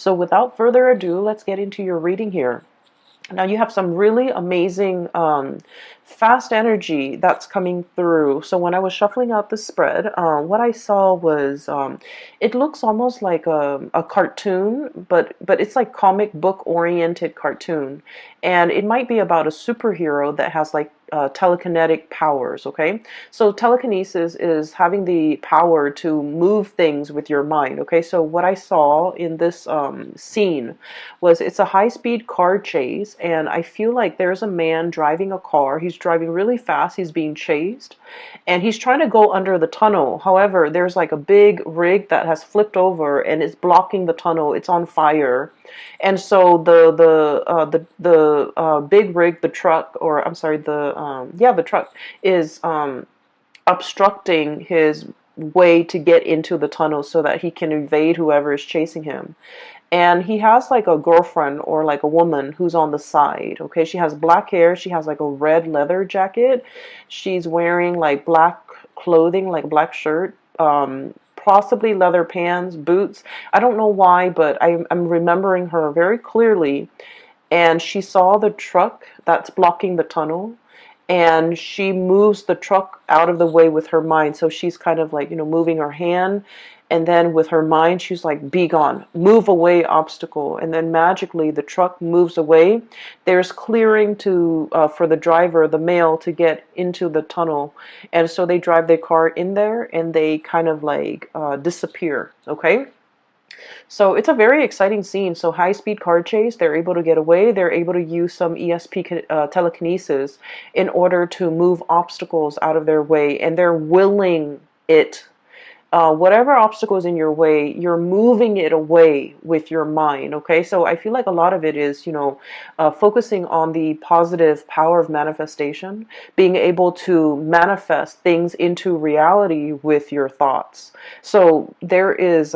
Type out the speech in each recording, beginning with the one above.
So without further ado, let's get into your reading here. Now you have some really amazing fast energy that's coming through. So when I was shuffling out the spread, what I saw was it looks almost like a cartoon, but it's like comic book oriented cartoon, and it might be about a superhero that has like telekinetic powers. Okay, so telekinesis is having the power to move things with your mind. Okay, so what I saw in this scene was it's a high-speed car chase, and I feel like there's a man driving a car. He's driving really fast. He's being chased, and he's trying to go under the tunnel. However, there's like a big rig that has flipped over and it's blocking the tunnel. It's on fire, and so the big rig, the truck, or I'm sorry, the truck is obstructing his way to get into the tunnel so that he can evade whoever is chasing him. And he has like a girlfriend or like a woman who's on the side. Okay, she has black hair, she has like a red leather jacket, she's wearing like black clothing, like black shirt, possibly leather pants, boots. I don't know why, but I'm remembering her very clearly. And she saw the truck that's blocking the tunnel, and she moves the truck out of the way with her mind. So she's kind of like, moving her hand, and then with her mind she's like, be gone, move away, obstacle. And then magically the truck moves away. There's clearing to for the driver, the male, to get into the tunnel. And so they drive their car in there and they kind of like disappear. Okay, so it's a very exciting scene. So high-speed car chase, they're able to get away. They're able to use some ESP telekinesis in order to move obstacles out of their way, and they're willing it. Whatever obstacle is in your way, you're moving it away with your mind. Okay, so I feel like a lot of it is, focusing on the positive power of manifestation, being able to manifest things into reality with your thoughts. So there is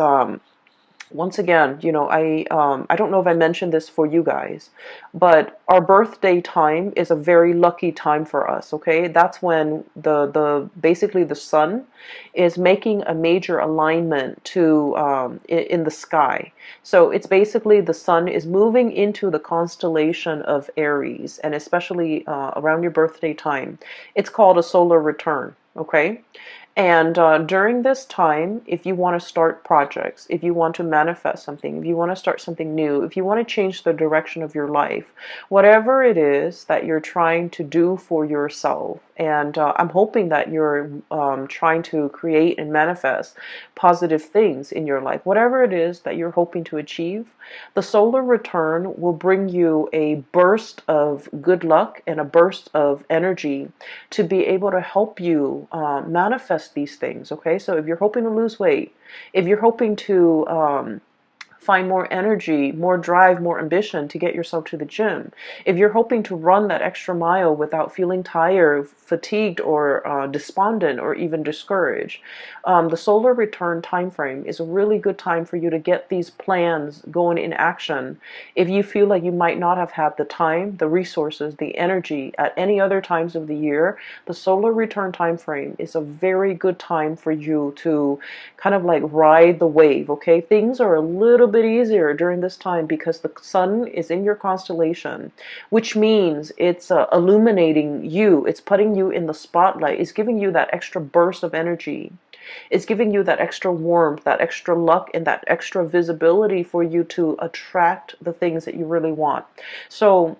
once again, I don't know if I mentioned this for you guys, but our birthday time is a very lucky time for us. Okay, that's when the basically the sun is making a major alignment to in the sky. So it's basically the sun is moving into the constellation of Aries, and especially around your birthday time, it's called a solar return. Okay. And during this time, if you want to start projects, if you want to manifest something, if you want to start something new, if you want to change the direction of your life, whatever it is that you're trying to do for yourself, and I'm hoping that you're trying to create and manifest positive things in your life, whatever it is that you're hoping to achieve, the solar return will bring you a burst of good luck and a burst of energy to be able to help you manifest these things. Okay, so if you're hoping to lose weight, if you're hoping to find more energy, more drive, more ambition to get yourself to the gym, if you're hoping to run that extra mile without feeling tired, fatigued, or despondent, or even discouraged, the solar return time frame is a really good time for you to get these plans going in action. If you feel like you might not have had the time, the resources, the energy at any other times of the year, the solar return time frame is a very good time for you to kind of like ride the wave. Okay, things are a little bit easier during this time because the sun is in your constellation, which means it's illuminating you, it's putting you in the spotlight, it's giving you that extra burst of energy, it's giving you that extra warmth, that extra luck, and that extra visibility for you to attract the things that you really want. So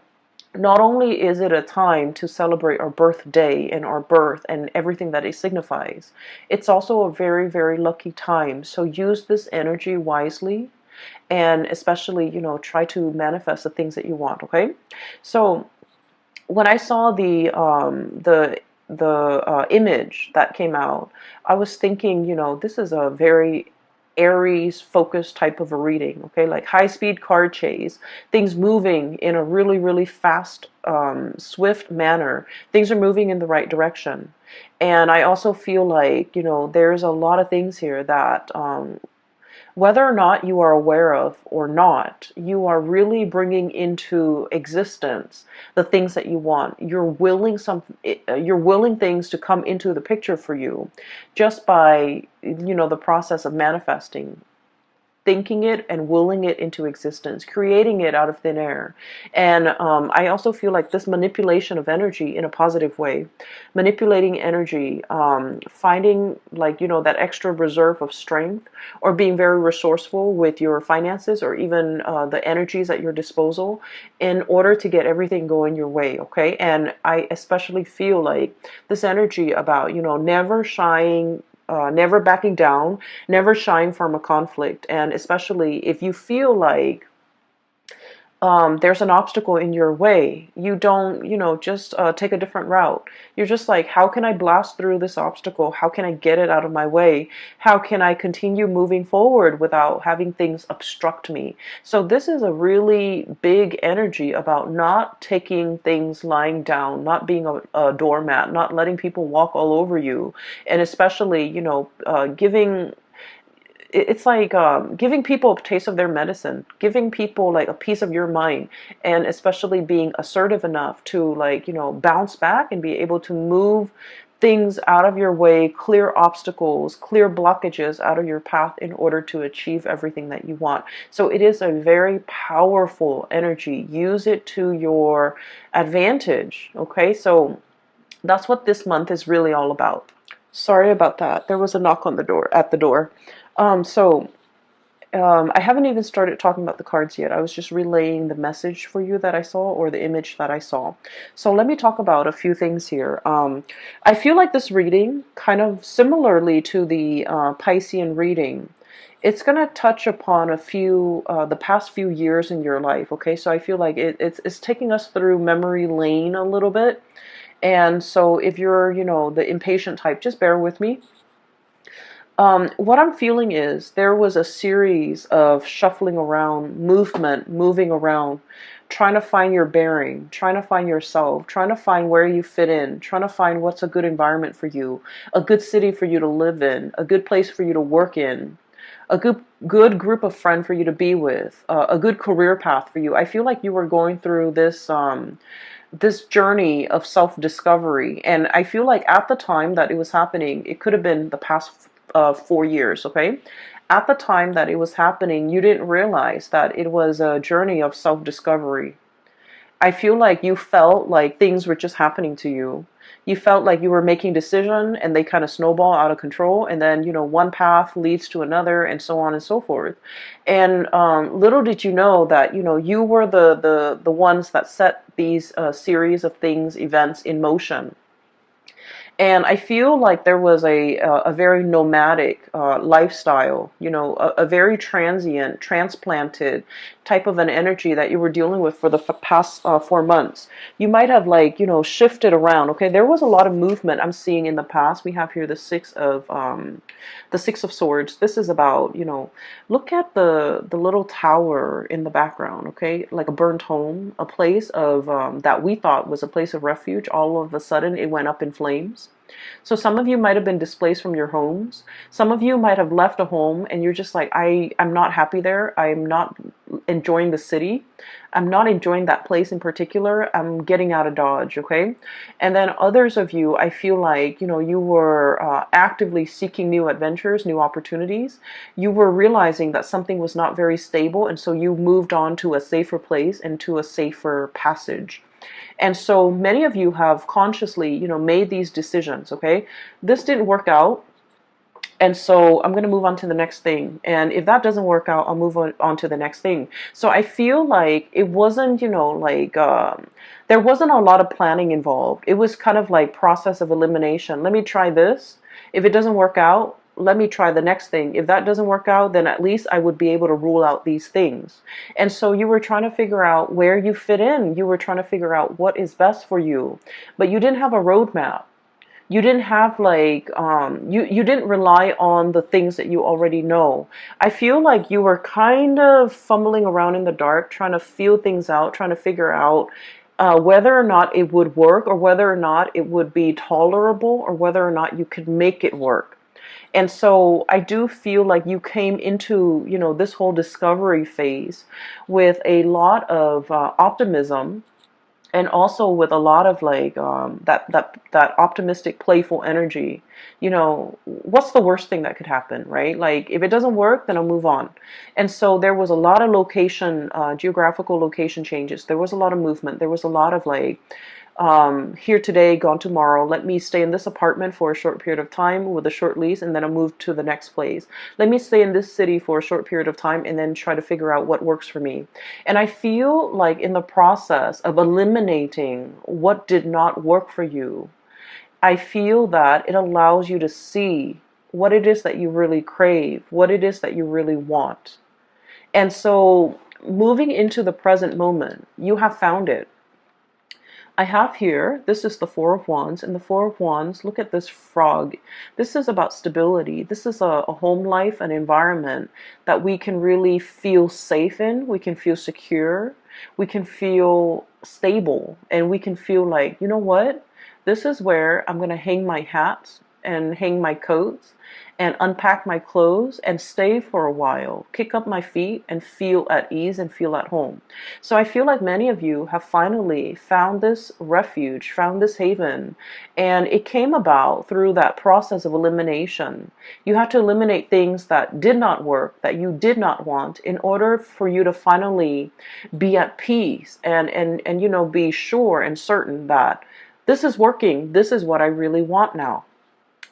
not only is it a time to celebrate our birthday and our birth and everything that it signifies, it's also a very, very lucky time. So use this energy wisely, and especially, try to manifest the things that you want. Okay, so when I saw the image that came out, I was thinking, this is a very Aries focused type of a reading. Okay, like high speed car chase, things moving in a really, really fast, swift manner. Things are moving in the right direction. And I also feel like, there's a lot of things here that whether or not you are aware of or not, you are really bringing into existence the things that you want. You're willing things to come into the picture for you just by, the process of manifesting. thinking it and willing it into existence, creating it out of thin air. And I also feel like this manipulation of energy in a positive way, manipulating energy, finding like, that extra reserve of strength, or being very resourceful with your finances, or even the energies at your disposal, in order to get everything going your way. Okay. And I especially feel like this energy about, never shying, never backing down, never shying from a conflict. And especially if you feel like there's an obstacle in your way, you don't, just take a different route. You're just like, how can I blast through this obstacle? How can I get it out of my way? How can I continue moving forward without having things obstruct me? So this is a really big energy about not taking things lying down, not being a doormat, not letting people walk all over you, and especially, giving, it's like giving people a taste of their medicine, giving people like a piece of your mind, and especially being assertive enough to, like, bounce back and be able to move things out of your way, clear obstacles, clear blockages out of your path in order to achieve everything that you want. So it is a very powerful energy. Use it to your advantage. Okay, so that's what this month is really all about. Sorry about that. There was a knock on the door, at the door. So I haven't even started talking about the cards yet. I was just relaying the message for you that I saw, or the image that I saw. So let me talk about a few things here. I feel like this reading, kind of similarly to the Piscean reading, it's going to touch upon a few, the past few years in your life. Okay, so I feel like it's taking us through memory lane a little bit. And so if you're, the impatient type, just bear with me. What I'm feeling is there was a series of shuffling around, moving around, trying to find your bearing, trying to find yourself, trying to find where you fit in, trying to find what's a good environment for you, a good city for you to live in, a good place for you to work in, a good group of friends for you to be with, a good career path for you. I feel like you were going through this journey of self-discovery, and I feel like at the time that it was happening, it could have been the past 4 years. Okay, at the time that it was happening, you didn't realize that it was a journey of self-discovery. I feel like you felt like things were just happening to you. You felt like you were making decisions and they kind of snowball out of control, and then, one path leads to another, and so on and so forth. And little did you know that, you were the ones that set these series of things, events in motion. And I feel like there was a very nomadic lifestyle, a very transient, transplanted type of an energy that you were dealing with for the past 4 months. You might have, like, shifted around. Okay, there was a lot of movement I'm seeing in the past. We have here the Six of Swords. This is about, look at the little tower in the background. Okay, like a burnt home, a place of that we thought was a place of refuge. All of a sudden, it went up in flames. So some of you might have been displaced from your homes. Some of you might have left a home and you're just like, I'm not happy there. I'm not enjoying the city. I'm not enjoying that place in particular. I'm getting out of Dodge, okay? And then others of you, I feel like, you were actively seeking new adventures, new opportunities. You were realizing that something was not very stable, and so you moved on to a safer place and to a safer passage. And so many of you have consciously, made these decisions, okay? This didn't work out. And so I'm going to move on to the next thing. And if that doesn't work out, I'll move on to the next thing. So I feel like it wasn't, there wasn't a lot of planning involved. It was kind of like process of elimination. Let me try this. If it doesn't work out, let me try the next thing. If that doesn't work out, then at least I would be able to rule out these things. And so you were trying to figure out where you fit in. You were trying to figure out what is best for you. But you didn't have a roadmap. You didn't have like, you didn't rely on the things that you already know. I feel like you were kind of fumbling around in the dark, trying to feel things out, trying to figure out whether or not it would work, or whether or not it would be tolerable, or whether or not you could make it work. And so I do feel like you came into, this whole discovery phase with a lot of optimism, and also with a lot of like that optimistic, playful energy. You know, what's the worst thing that could happen, right? Like if it doesn't work, then I'll move on. And so there was a lot of location, geographical location changes. There was a lot of movement. There was a lot of like, here today, gone tomorrow. Let me stay in this apartment for a short period of time with a short lease, and then I'll move to the next place. Let me stay in this city for a short period of time and then try to figure out what works for me. And I feel like in the process of eliminating what did not work for you, I feel that it allows you to see what it is that you really crave, what it is that you really want. And so moving into the present moment, you have found it. I have here, this is the Four of Wands, and the Four of Wands, look at this frog. This is about stability. This is a home life, an environment that we can really feel safe in. We can feel secure. We can feel stable. And we can feel like, you know what? This is where I'm going to hang my hats and hang my coats and unpack my clothes and stay for a while, kick up my feet and feel at ease and feel at home. So I feel like many of you have finally found this refuge, found this haven, and it came about through that process of elimination. You had to eliminate things that did not work, that you did not want, in order for you to finally be at peace and you know, be sure and certain that this is working. This is what I really want now.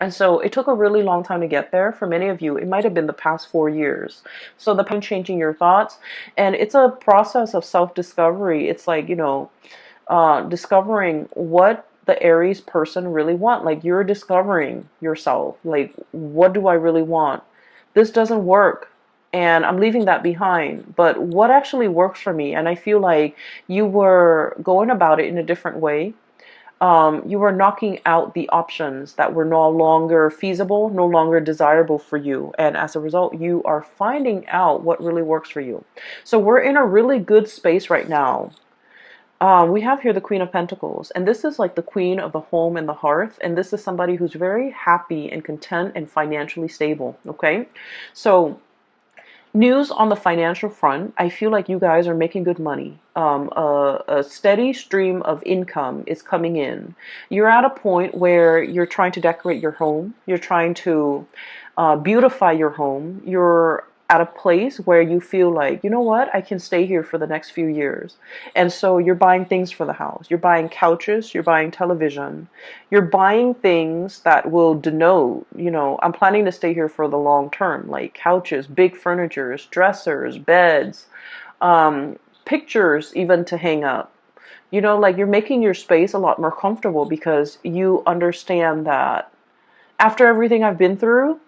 And so it took a really long time to get there. For many of you, it might have been the past 4 years. So the changing your thoughts, and it's a process of self-discovery. It's like, you know, discovering what the Aries person really want. Like you're discovering yourself. Like, what do I really want? This doesn't work. And I'm leaving that behind. But what actually works for me? And I feel like you were going about it in a different way. You were knocking out the options that were no longer feasible, no longer desirable for you. And as a result, you are finding out what really works for you. So we're in a really good space right now. We have here the Queen of Pentacles, and this is like the queen of the home and the hearth. And this is somebody who's very happy and content and financially stable. Okay. So news on the financial front, I feel like you guys are making good money. A steady stream of income is coming in. You're at a point where you're trying to decorate your home. You're trying to beautify your home. You're at a place where you feel like, you know what, I can stay here for the next few years. And so you're buying things for the house. You're buying couches, you're buying television. You're buying things that will denote, you know, I'm planning to stay here for the long term, like couches, big furnitures, dressers, beds, pictures even to hang up. You know, like you're making your space a lot more comfortable because you understand that after everything I've been through,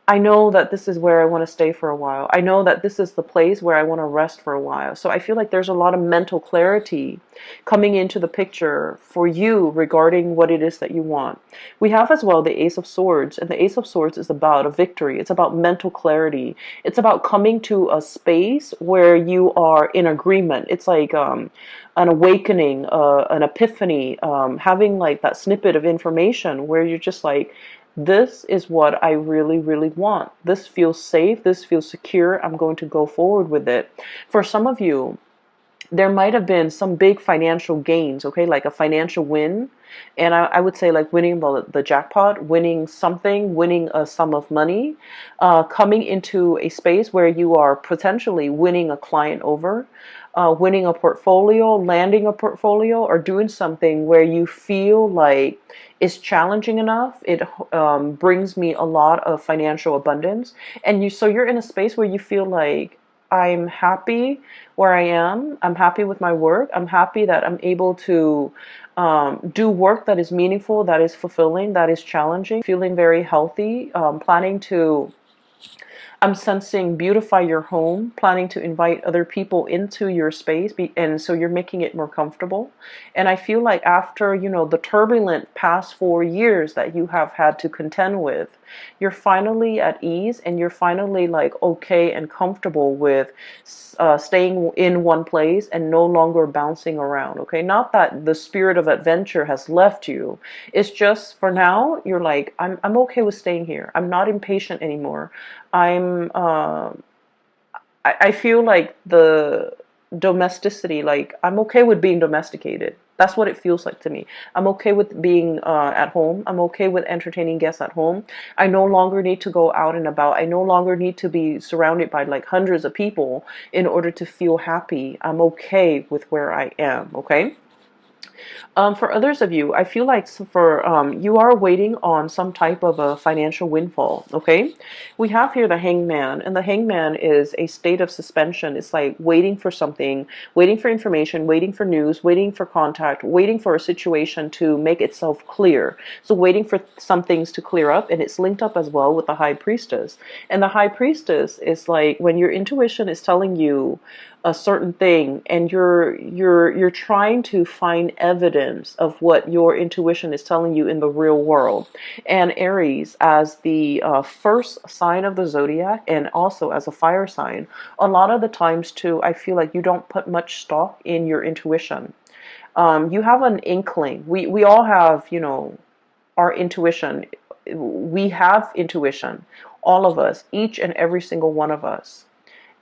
I know that this is where I want to stay for a while. I know that this is the place where I want to rest for a while. So I feel like there's a lot of mental clarity coming into the picture for you regarding what it is that you want. We have as well the Ace of Swords, and the Ace of Swords is about a victory. It's about mental clarity. It's about coming to a space where you are in agreement. It's like an awakening, an epiphany, having like that snippet of information where you're just like, this is what I really, really want. This feels safe. This feels secure. I'm going to go forward with it. For some of you, there might have been some big financial gains, okay, like a financial win. And I would say like winning the jackpot, winning something, winning a sum of money, coming into a space where you are potentially winning a client over, winning a portfolio, landing a portfolio, or doing something where you feel like it's challenging enough. It brings me a lot of financial abundance. And so you're in a space where you feel like, I'm happy where I am. I'm happy with my work. I'm happy that I'm able to do work that is meaningful, that is fulfilling, that is challenging, feeling very healthy, planning to, I'm sensing beautify your home, planning to invite other people into your space, and so you're making it more comfortable. And I feel like after, you know, the turbulent past 4 years that you have had to contend with, you're finally at ease and you're finally like okay and comfortable with staying in one place and no longer bouncing around. Okay, not that the spirit of adventure has left you. It's just for now you're like, I'm okay with staying here. I'm not impatient anymore. I feel like domesticity. Like, I'm okay with being domesticated. That's what it feels like to me. I'm okay with being at home. I'm okay with entertaining guests at home. I no longer need to go out and about. I no longer need to be surrounded by like hundreds of people in order to feel happy. I'm okay with where I am, okay? For others of you, I feel like for you are waiting on some type of a financial windfall, okay? We have here the hangman, and the hangman is a state of suspension. It's like waiting for something, waiting for information, waiting for news, waiting for contact, waiting for a situation to make itself clear. So waiting for some things to clear up, and it's linked up as well with the high priestess. And the high priestess is like when your intuition is telling you a certain thing, and you're trying to find evidence of what your intuition is telling you in the real world. And Aries, as the first sign of the zodiac, and also as a fire sign, a lot of the times too, I feel like you don't put much stock in your intuition. You have an inkling. We all have, you know, our intuition. We have intuition, all of us, each and every single one of us.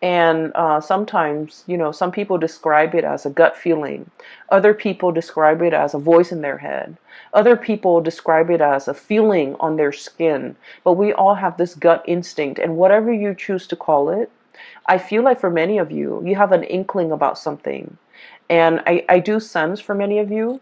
And sometimes, you know, some people describe it as a gut feeling. Other people describe it as a voice in their head. Other people describe it as a feeling on their skin. But we all have this gut instinct, and whatever you choose to call it, I feel like for many of you, you have an inkling about something. And I do sense for many of you,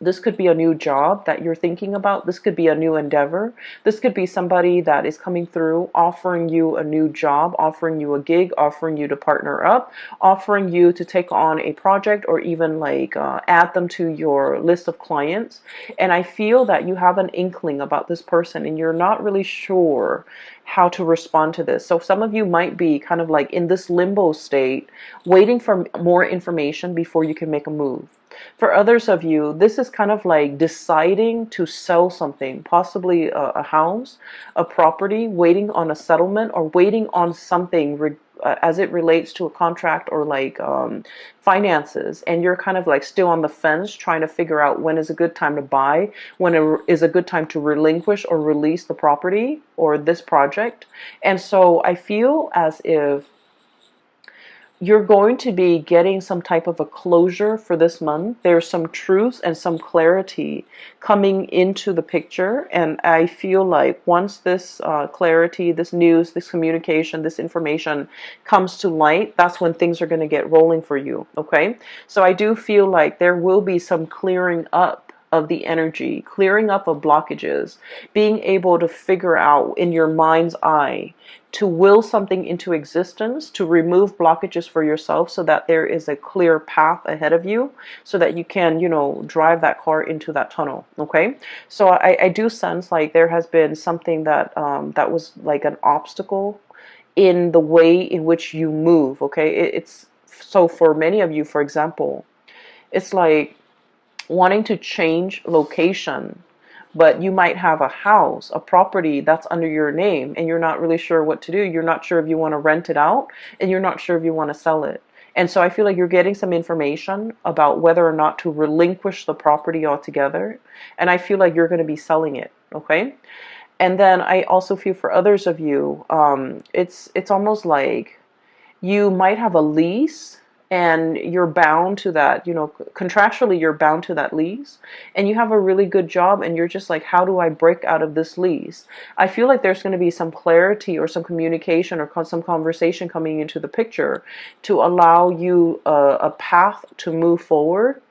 this could be a new job that you're thinking about. This could be a new endeavor. This could be somebody that is coming through, offering you a new job, offering you a gig, offering you to partner up, offering you to take on a project, or even like add them to your list of clients. And I feel that you have an inkling about this person, and you're not really sure how to respond to this. So some of you might be kind of like in this limbo state, waiting for more information before you can make a move. For others of you, this is kind of like deciding to sell something, possibly a house, a property, waiting on a settlement, or waiting on something as it relates to a contract, or like finances. And you're kind of like still on the fence, trying to figure out when is a good time to buy, when it is a good time to relinquish or release the property or this project. And so I feel as if you're going to be getting some type of a closure for this month. There's some truth and some clarity coming into the picture. And I feel like once this clarity, this news, this communication, this information comes to light, that's when things are going to get rolling for you. Okay. So I do feel like there will be some clearing up of the energy, clearing up of blockages, being able to figure out in your mind's eye to will something into existence, to remove blockages for yourself so that there is a clear path ahead of you, so that you can, you know, drive that car into that tunnel. Okay. So I do sense like there has been something that that was like an obstacle in the way in which you move. Okay. It's so for many of you, for example, it's like wanting to change location, but you might have a house, a property that's under your name, and you're not really sure what to do. You're not sure if you want to rent it out, and you're not sure if you want to sell it. And so I feel like you're getting some information about whether or not to relinquish the property altogether. And I feel like you're going to be selling it. Okay. And then I also feel for others of you, it's almost like you might have a lease, and you're bound to that, you know, contractually you're bound to that lease, and you have a really good job, and you're just like, how do I break out of this lease? I feel like there's going to be some clarity or some communication or some conversation coming into the picture to allow you a path to move forward.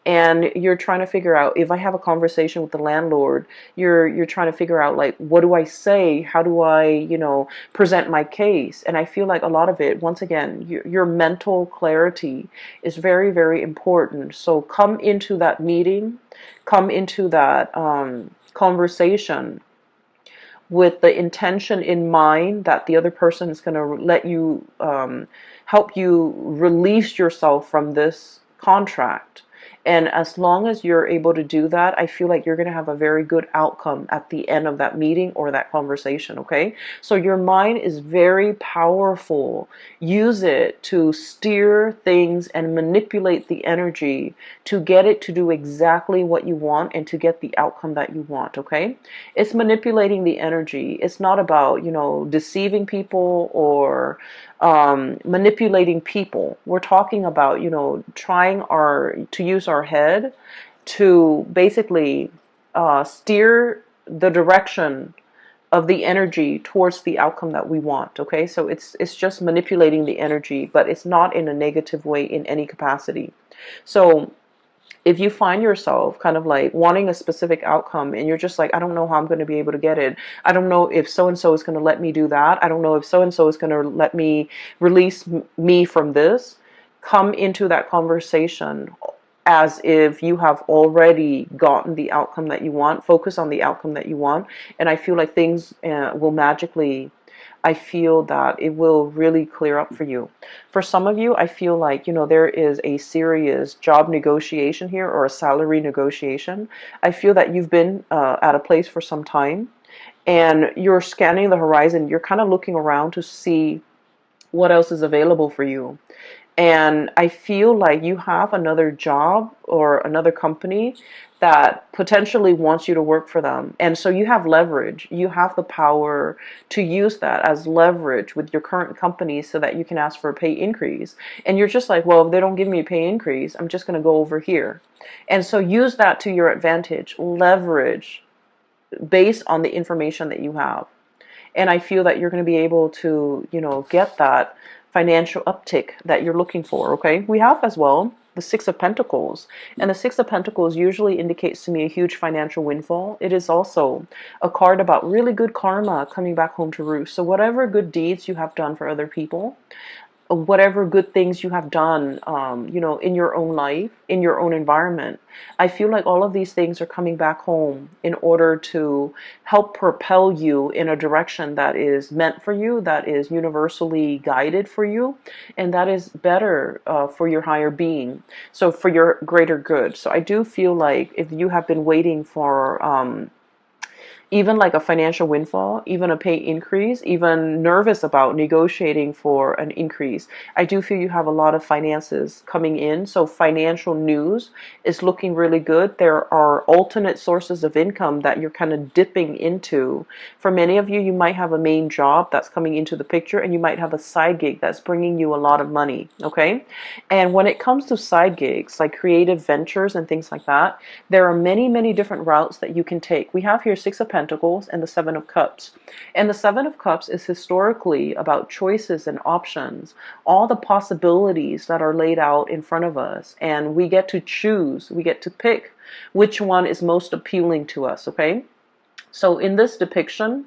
And you're trying to figure out, if I have a conversation with the landlord, you're trying to figure out, like, what do I say? How do I, you know, present my case? And I feel like a lot of it, once again, your mental clarity is very, very important. So come into that meeting, come into that conversation with the intention in mind that the other person is going to let you, help you release yourself from this contract. And as long as you're able to do that, I feel like you're going to have a very good outcome at the end of that meeting or that conversation, okay? So your mind is very powerful. Use it to steer things and manipulate the energy to get it to do exactly what you want and to get the outcome that you want, okay? It's manipulating the energy. It's not about, deceiving people or manipulating people. We're talking about, trying to use our head to basically steer the direction of the energy towards the outcome that we want. Okay, so it's just manipulating the energy, but it's not in a negative way in any capacity. So if you find yourself kind of like wanting a specific outcome and you're just like, I don't know how I'm going to be able to get it. I don't know if so and so is going to let me do that. I don't know if so and so is going to let me release me from this. Come into that conversation as if you have already gotten the outcome that you want. Focus on the outcome that you want. And I feel like things will magically, I feel that it will really clear up for you. For some of you, I feel like, there is a serious job negotiation here or a salary negotiation. I feel that you've been at a place for some time and you're scanning the horizon. You're kind of looking around to see what else is available for you. And I feel like you have another job or another company that potentially wants you to work for them. And so you have leverage. You have the power to use that as leverage with your current company so that you can ask for a pay increase. And you're just like, well, if they don't give me a pay increase, I'm just going to go over here. And so use that to your advantage. Leverage based on the information that you have. And I feel that you're going to be able to, get that financial uptick that you're looking for, okay? We have as well the Six of Pentacles. And the Six of Pentacles usually indicates to me a huge financial windfall. It is also a card about really good karma coming back home to roost. So whatever good deeds you have done for other people, whatever good things you have done, in your own life, in your own environment. I feel like all of these things are coming back home in order to help propel you in a direction that is meant for you, that is universally guided for you, and that is better for your higher being, so for your greater good. So I do feel like if you have been waiting for even like a financial windfall, even a pay increase, even nervous about negotiating for an increase, I do feel you have a lot of finances coming in. So financial news is looking really good. There are alternate sources of income that you're kind of dipping into. For many of you, you might have a main job that's coming into the picture, and you might have a side gig that's bringing you a lot of money, okay? And when it comes to side gigs, like creative ventures and things like that, there are many, many different routes that you can take. We have here Six of Pentacles and the Seven of Cups. And the Seven of Cups is historically about choices and options, all the possibilities that are laid out in front of us. And we get to choose, we get to pick which one is most appealing to us, okay? So in this depiction,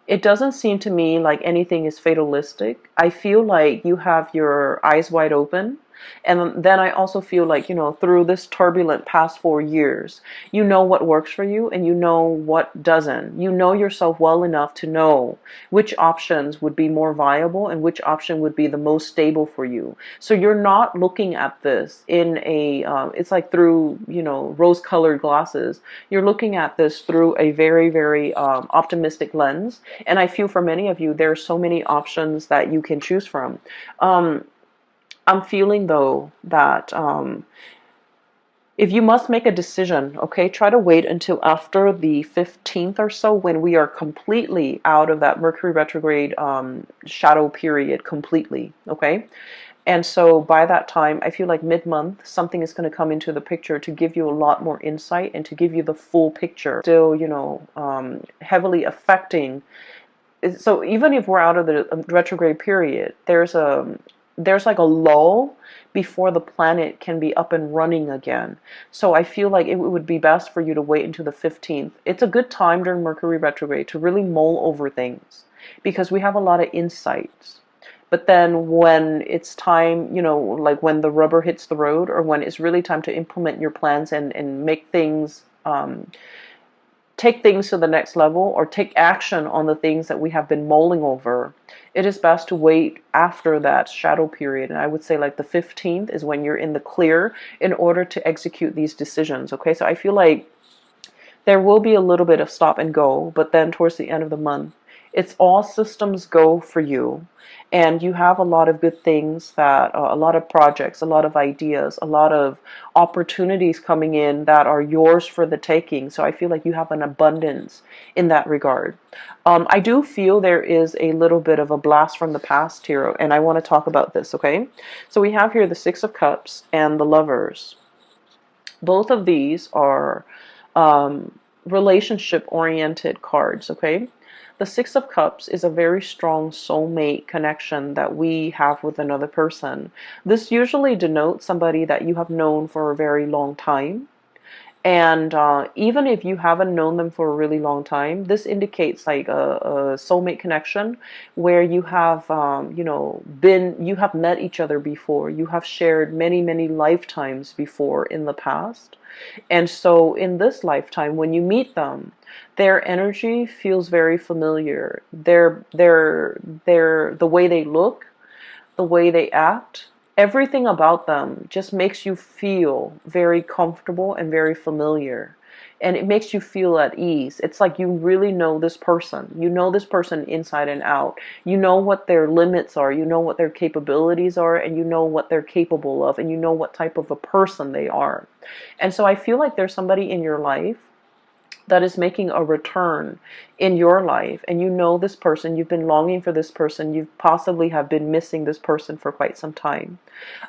it doesn't seem to me like anything is fatalistic. I feel like you have your eyes wide open. And then I also feel like, through this turbulent past 4 years, you know what works for you and you know what doesn't. You know yourself well enough to know which options would be more viable and which option would be the most stable for you. So you're not looking at this in it's like through, rose-colored glasses. You're looking at this through a very, very optimistic lens. And I feel for many of you, there are so many options that you can choose from. I'm feeling though that if you must make a decision, okay, try to wait until after the 15th or so, when we are completely out of that Mercury retrograde shadow period completely, okay? And so by that time, I feel like mid-month, something is going to come into the picture to give you a lot more insight and to give you the full picture. Still, heavily affecting. So even if we're out of the retrograde period, there's like a lull before the planet can be up and running again. So I feel like it would be best for you to wait until the 15th. It's a good time during Mercury retrograde to really mull over things because we have a lot of insights. But then when it's time, like when the rubber hits the road, or when it's really time to implement your plans and make things take things to the next level or take action on the things that we have been mulling over, it is best to wait after that shadow period. And I would say like the 15th is when you're in the clear in order to execute these decisions. Okay, so I feel like there will be a little bit of stop and go, but then towards the end of the month, it's all systems go for you. And you have a lot of good things that, a lot of projects, a lot of ideas, a lot of opportunities coming in that are yours for the taking. So I feel like you have an abundance in that regard. I do feel there is a little bit of a blast from the past here, and I want to talk about this, okay? So we have here the Six of Cups and the Lovers. Both of these are relationship oriented cards, okay? The Six of Cups is a very strong soulmate connection that we have with another person. This usually denotes somebody that you have known for a very long time. And even if you haven't known them for a really long time, this indicates like a soulmate connection where you have, you have met each other before. You have shared many, many lifetimes before in the past. And so in this lifetime, when you meet them, their energy feels very familiar. The way they look, the way they act, everything about them just makes you feel very comfortable and very familiar. And it makes you feel at ease. It's like you really know this person. You know this person inside and out. You know what their limits are. You know what their capabilities are. And you know what they're capable of. And you know what type of a person they are. And so I feel like there's somebody in your life that is making a return in your life, and you know this person, you've been longing for this person, you possibly have been missing this person for quite some time.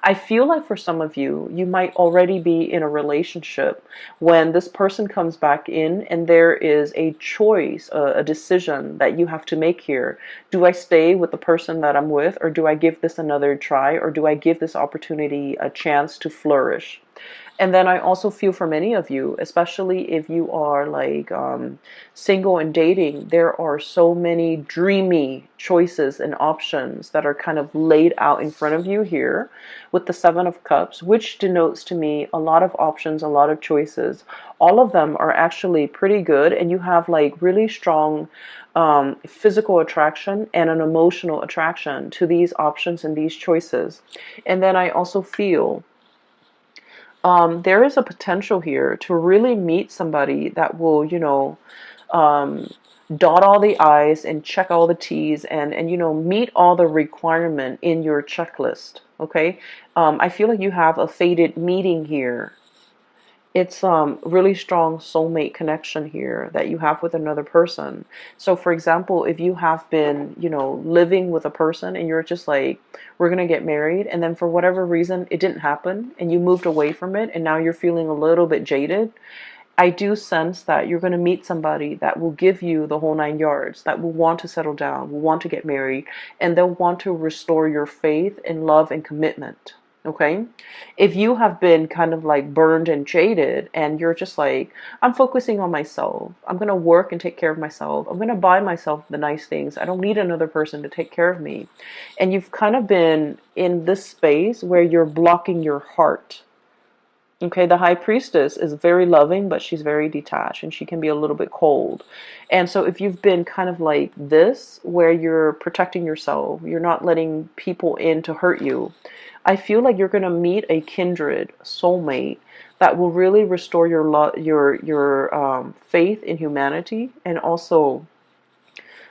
I feel like for some of you, you might already be in a relationship when this person comes back in and there is a choice, a decision that you have to make here. Do I stay with the person that I'm with, or do I give this another try, or do I give this opportunity a chance to flourish? And then I also feel for many of you, especially if you are like single and dating, there are so many dreamy choices and options that are kind of laid out in front of you here with the Seven of Cups, which denotes to me a lot of options, a lot of choices. All of them are actually pretty good, and you have like really strong physical attraction and an emotional attraction to these options and these choices. And then I also feel there is a potential here to really meet somebody that will, dot all the I's and check all the T's and meet all the requirement in your checklist. Okay. I feel like you have a fated meeting here. It's really strong soulmate connection here that you have with another person. So for example, if you have been, living with a person and you're just like, we're going to get married, and then for whatever reason it didn't happen and you moved away from it and now you're feeling a little bit jaded, I do sense that you're going to meet somebody that will give you the whole 9 yards, that will want to settle down, will want to get married, and they'll want to restore your faith and love and commitment. Okay, if you have been kind of like burned and jaded and you're just like, I'm focusing on myself, I'm going to work and take care of myself, I'm going to buy myself the nice things, I don't need another person to take care of me, and you've kind of been in this space where you're blocking your heart. Okay, the High Priestess is very loving, but she's very detached and she can be a little bit cold. And so if you've been kind of like this, where you're protecting yourself, you're not letting people in to hurt you, I feel like you're going to meet a kindred soulmate that will really restore your faith in humanity, and also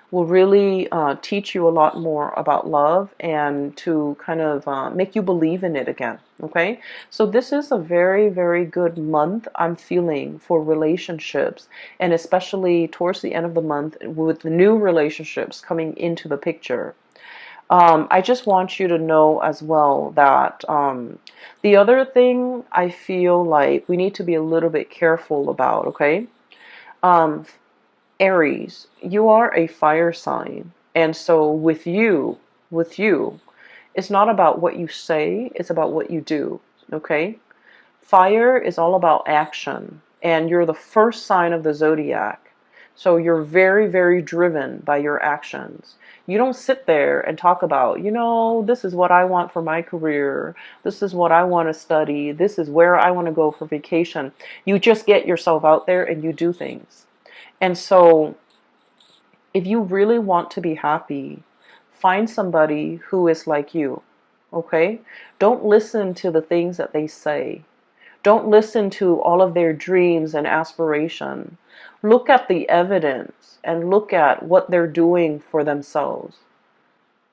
will really teach you a lot more about love and to kind of make you believe in it again. Okay, so this is a very, very good month I'm feeling for relationships, and especially towards the end of the month with the new relationships coming into the picture. I just want you to know as well that the other thing I feel like we need to be a little bit careful about, okay? Um, Aries, you are a fire sign. And so with you, it's not about what you say, it's about what you do, okay? Fire is all about action, and you're the first sign of the zodiac. So you're very, very driven by your actions. You don't sit there and talk about, this is what I want for my career. This is what I want to study. This is where I want to go for vacation. You just get yourself out there and you do things. And so if you really want to be happy, find somebody who is like you. Okay? Don't listen to the things that they say. Don't listen to all of their dreams and aspiration. Look at the evidence and look at what they're doing for themselves.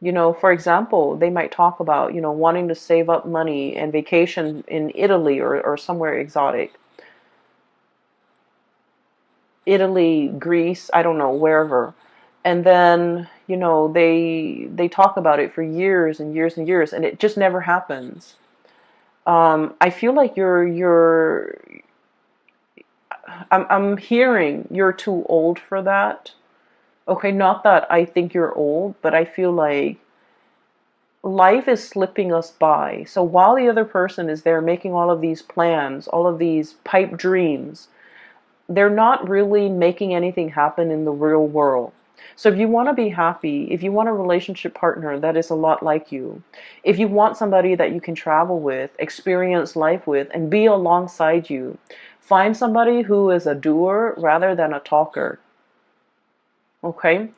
For example, they might talk about, wanting to save up money and vacation in Italy or somewhere exotic. Italy, Greece, I don't know, wherever. And then, they talk about it for years and years and years, and it just never happens. I feel like I'm hearing you're too old for that. Okay, not that I think you're old, but I feel like life is slipping us by. So while the other person is there making all of these plans, all of these pipe dreams, they're not really making anything happen in the real world. So if you want to be happy, if you want a relationship partner that is a lot like you, if you want somebody that you can travel with, experience life with, and be alongside you, find somebody who is a doer rather than a talker. Okay?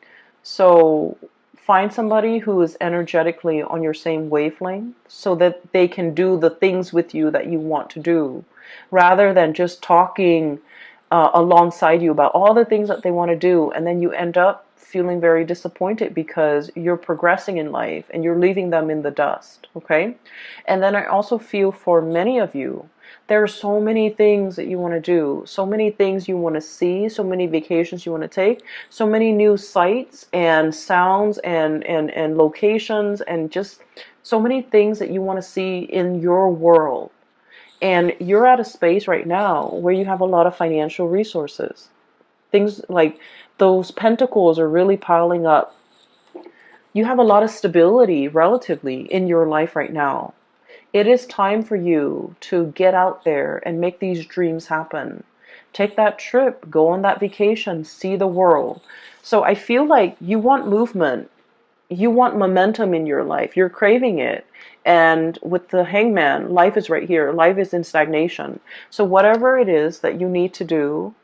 So find somebody who is energetically on your same wavelength so that they can do the things with you that you want to do, rather than just talking alongside you about all the things that they want to do, and then you end up feeling very disappointed because you're progressing in life and you're leaving them in the dust. Okay? And then I also feel for many of you, there are so many things that you want to do, so many things you want to see, so many vacations you want to take, so many new sights and sounds and locations, and just so many things that you want to see in your world. And you're at a space right now where you have a lot of financial resources. Things like those pentacles are really piling up. You have a lot of stability relatively in your life right now. It is time for you to get out there and make these dreams happen. Take that trip, go on that vacation, see the world. So I feel like you want movement. You want momentum in your life. You're craving it. And with the Hangman, life is right here. Life is in stagnation. So whatever it is that you need to do,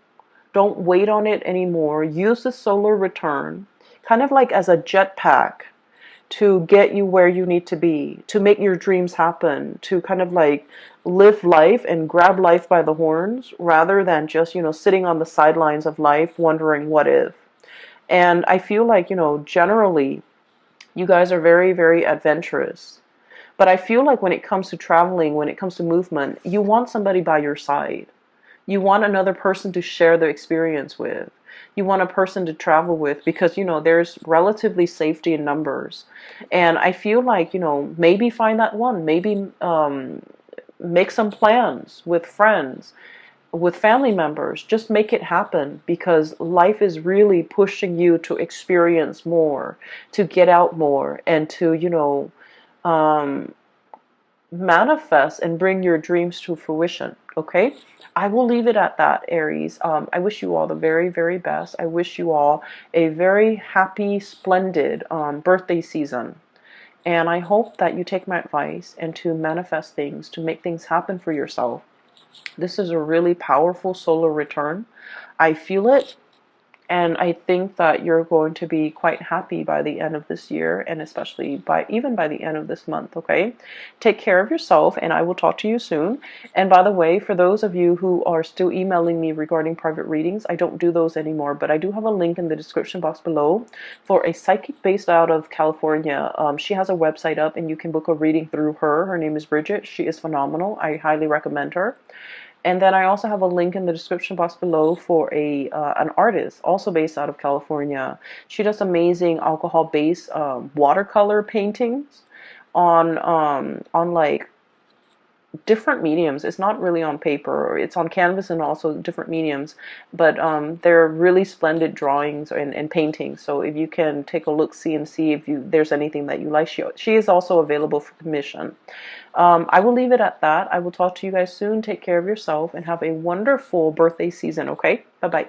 don't wait on it anymore. Use the solar return kind of like as a jetpack to get you where you need to be, to make your dreams happen, to kind of like live life and grab life by the horns rather than just, sitting on the sidelines of life wondering what if. And I feel like, generally, you guys are very, very adventurous. But I feel like when it comes to traveling, when it comes to movement, you want somebody by your side. You want another person to share the experience with. You want a person to travel with because, there's relatively safety in numbers. And I feel like, maybe find that one. Maybe make some plans with friends, with family members. Just make it happen because life is really pushing you to experience more, to get out more, and to, um, manifest and bring your dreams to fruition. Okay? I will leave it at that, Aries. I wish you all the very, very best. I wish you all a very happy, splendid birthday season. And I hope that you take my advice and to manifest things, to make things happen for yourself. This is a really powerful solar return. I feel it. And I think that you're going to be quite happy by the end of this year, and especially even by the end of this month, okay? Take care of yourself, and I will talk to you soon. And by the way, for those of you who are still emailing me regarding private readings, I don't do those anymore, but I do have a link in the description box below for a psychic based out of California. She has a website up, and you can book a reading through her. Her name is Bridget. She is phenomenal. I highly recommend her. And then I also have a link in the description box below for an artist also based out of California. She does amazing alcohol-based watercolor paintings on like different mediums. It's not really on paper. It's on canvas and also different mediums. But they're really splendid drawings and paintings. So if you can take a look, see if there's anything that you like, she is also available for commission. I will leave it at that. I will talk to you guys soon. Take care of yourself and have a wonderful birthday season, okay? Bye-bye.